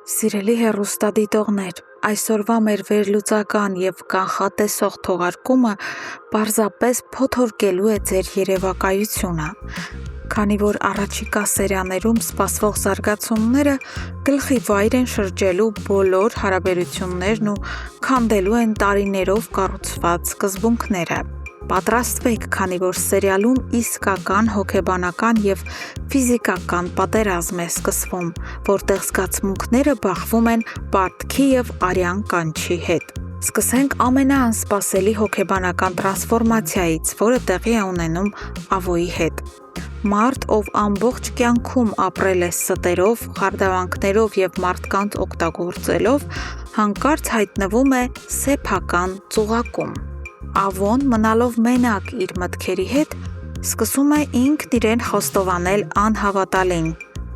Սիրելի հեռուստադիտողներ, այսօրվա մեր վերլուծական և կանխատեսող թողարկումը պարզապես փոթորկելու է ձեր երևակայությունը, քանի որ առաջիկա սերիաներում սպասվող զարգացումները գլխի վայր են շրջելու բոլոր հարաբերություններն ու քանդելու են տարիներով կառուցված սկզբունքները։ Պատրաստվեք, քանի որ սերիալում իսկական հոգեբանական և ֆիզիկական պատերազմ է սկսվում, որտեղ զգացմունքները բախվում են պարտքի և արյան կանչի հետ։ Սկսենք ամենաանսպասելի հոգեբանական տրանսֆորմացիայից, որը տեղի է ունենում Ավոյի հետ։ Մարդ, ով ամբողջ կյանքում ապրել է ստերով, խարդավանքներով և մարդկանց օգտագործելով, հանկարծ հայտնվում է սեփական ծուղակում։ Ավոն, մնալով մենակ իր մտքերի հետ, սկսում է ինքն իրեն խոստովանել անհավատալին։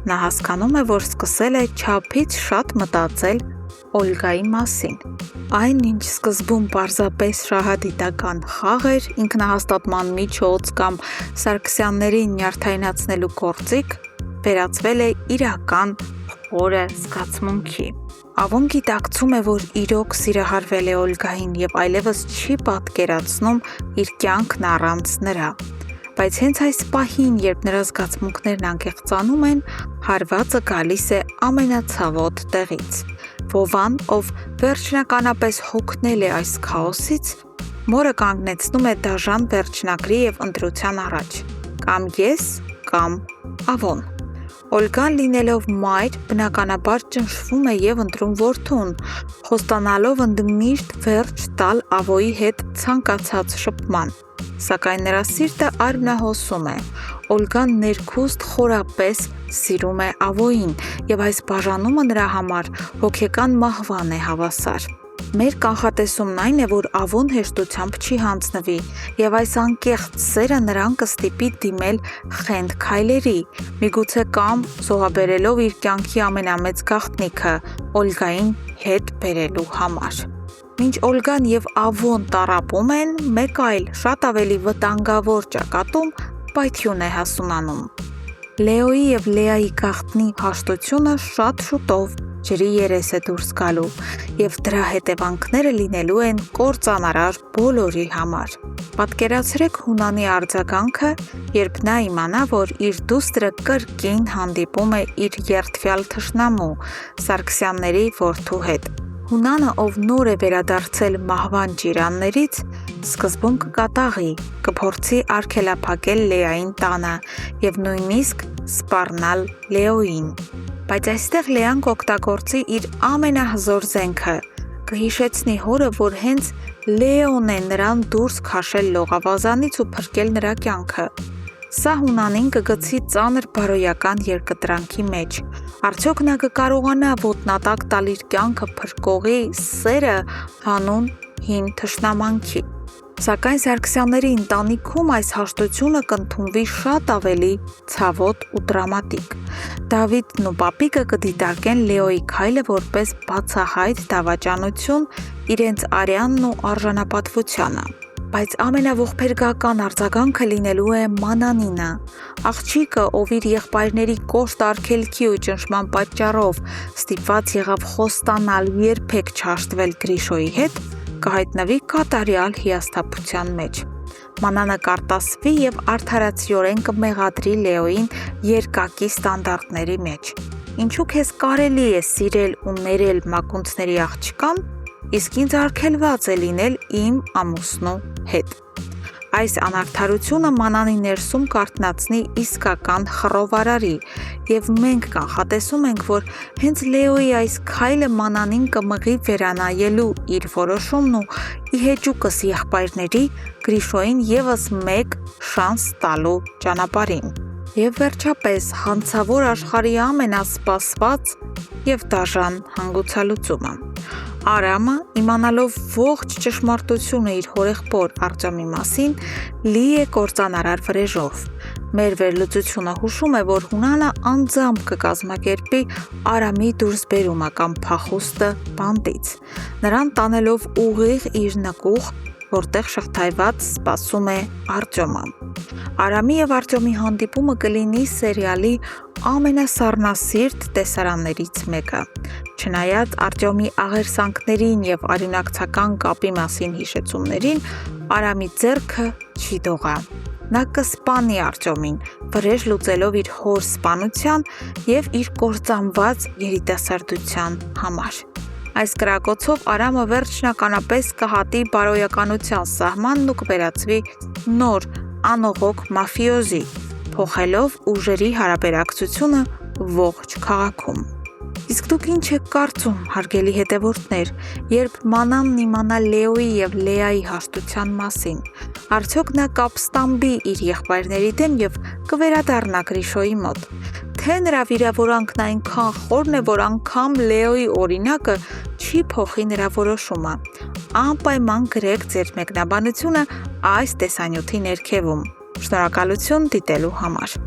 Նա հասկանում է, որ սկսել է չափից շատ մտածել Օլգայի մասին։ Այն, ինչ սկզբում պարզապես շահադիտական խաղ էր, ինքնահաստատման միջոց կամ Սարգսյաններին նյարդայնացնելու գործիք, վերածվել է իրական խորը զգացմունքի։ Ավոն գիտակցում է, որ իրոք սիրահարվել է Օլգային և այլևս չի պատկերացնում իր կյանքն առանց նրա։ Բայց հենց այս պահին, երբ նրա զգացմունքներն անկեղծանում են, հարվածը գալիս է ամենացավոտ տեղից։ Վովան, ով վերջնականապես հոգնել է այս քաոսից, մորը կանգնեցնում է դաժան վերջնագրի և ընտրության առաջ՝ կամ ես, կամ Ավոն։ Օլգան լինելով մայր, բնականաբար ճնշվում է և ընտրում որդուն, խոստանալով ընդմիշտ վերջ տալ Ավոյի հետ ցանկացած շփման։ Սակայն նրա սիրտը արյունահոսում է։ Օլգան ներքուստ խորապես սիրում է Ավոյին, և այս բաժանումը նրա համար հոգեկան մահվան է հավասար։ Մեր կանխատեսումն այն է, որ Ավոն հեշտությամբ չի հանձնվի, և այս անկեղծ սերը նրան կստիպի դիմել խենթ քայլերի, միգուցե կամ զոհաբերելով իր կյանքի ամենամեծ գաղտնիքը՝ Օլգային հետ բերելու համար։ Մինչ Օլգան և Ավոն տառապում են, մեկ այլ, շատ ավելի վտանգավոր ճակատում պայթյուն է հասունանում։ Լեոյի և Լեայի գաղտնի հաշտությունը շատ շուտով ջրի երես է դուրս գալու, և դրա հետևանքները լինելու են կործանարար բոլորի համար։ Պատկերացրեք Հունանի արձագանքը, երբ նա իմանա, որ իր դուստրը կրկին հանդիպում է իր երդվյալ թշնամու՝ Սարգսյանների որդու հետ։ Հունանը, ով նոր է վերադարձել մահվան ճիրաններից, սկզբում կկատաղի, կփորձի արգելափակել Լեային տանը և նույնիսկ սպառնալ Լեոյին։ Բայց այստեղ Լեան կօգտագործի իր ամենահզոր զենքը՝ կհիշեցնի հորը, որ հենց Լեոն է նրան դուրս քաշել լողավազանից ու փրկել նրա կյանքը։ Սա Հունանին կգցի ծանր բարոյական երկытրանքի մեջ։ Արդյոք նա կկարողանա ոտնատակ տալ իր կյանքը փրկողի սերը հանուն հին թշնամանքի։ Սակայն Սարգսյանների ընտանիքում այս հաշտությունը կընդունվի շատ ավելի ցավոտ ու տրամատիկ։ Դավիթն ու պապիկը կդիտարկեն Լեոյի քայլը որպես բացահայտ դավաճանություն իրենց արյանն ու արժանապատվությանը։ Բայց ամենաողբերգական արձագանքը լինելու է Մանանինը։ Աղջիկը, ով իր եղբայրների կոշտ արգելքի ու ճնշման պատճառով ստիպված եղավ խոստանալ երբեք չհաշտվել Գրիշոյի հետ, կհայտնվի կատարյալ հիասթափության մեջ։ Մանանը կարտասվի և արդարացիորեն կմեղադրի Լեոյին երկակի ստանդարտների մեջ։ Ինչու քեզ կարելի է սիրել ու ներել մակունցների աղջկան, իսկ ինձ արգելված է լինել իմ ամուսնու հետ։ Այս անարդարությունը Մանանի ներսում կարթնացնի իսկական խռովարարի, և մենք կանխատեսում ենք, որ հենց Լեոյի այս քայլը Մանանին կմղի վերանայելու իր որոշումն ու ի հեճուկս եղբայրների Գրիշոյին ևս մեկ շանս տալու ճանապարհին։ Եվ վերջապես հանցավոր աշխարհի ամենասպասված և դաժան հանգուցալուծումը։ Արամը, իմանալով ողջ ճշմարտությունը իր հորեղբոր Արտյոմի մասին, լի է կործանարար վրեժով։ Մեր վերլուծությունը հուշում է, որ Հունանը անձամբ կկազմակերպի Արամի դուրսբերումը կամ փախուստը բանտից, նրան տանելով ուղիղ իր նկուղ որտեղ շղթայված սպասում է Արտյոմը։ Արամի եւ Արտյոմի հանդիպումը կլինի սերիալի ամենասառնասիրտ տեսարաններից մեկը։ Չնայած Արտյոմի աղերսանքներին եւ արյունակցական կապի մասին հիշեցումներին, Արամի ձեռքը չի դողա։ Նա կսպանի Արտյոմին, վրեժ լուծելով իր հոր սպանության եւ իր կործանված երիտասարդության համար։ Այս կրակոցով Արամը վերջնականապես կհատի բարոյականության սահմանն ու կվերածվի նոր անողոք մաֆիոզի, փոխելով ուժերի հարաբերակցությունը ողջ քաղաքում։ Իսկ դուք ինչ եք կարծում, հարգելի հետևորդներ, երբ Մանանն իմանա Լեոյի եւ Լեայի հաշտության մասին, արդյոք նա կապստամբի իր եղբայրների դեմ եւ կվերադառնա Գրիշոյի մոտ, թե նրա վիրավորանքն այնքան խորն է, որ անգամ Լեոյի օրինակը չի փոխի նրա որոշումը։ Անպայման գրեք ձեր մեկնաբանությունը այս տեսանյութի ներքևում։ Շնորհակալություն դիտելու համար։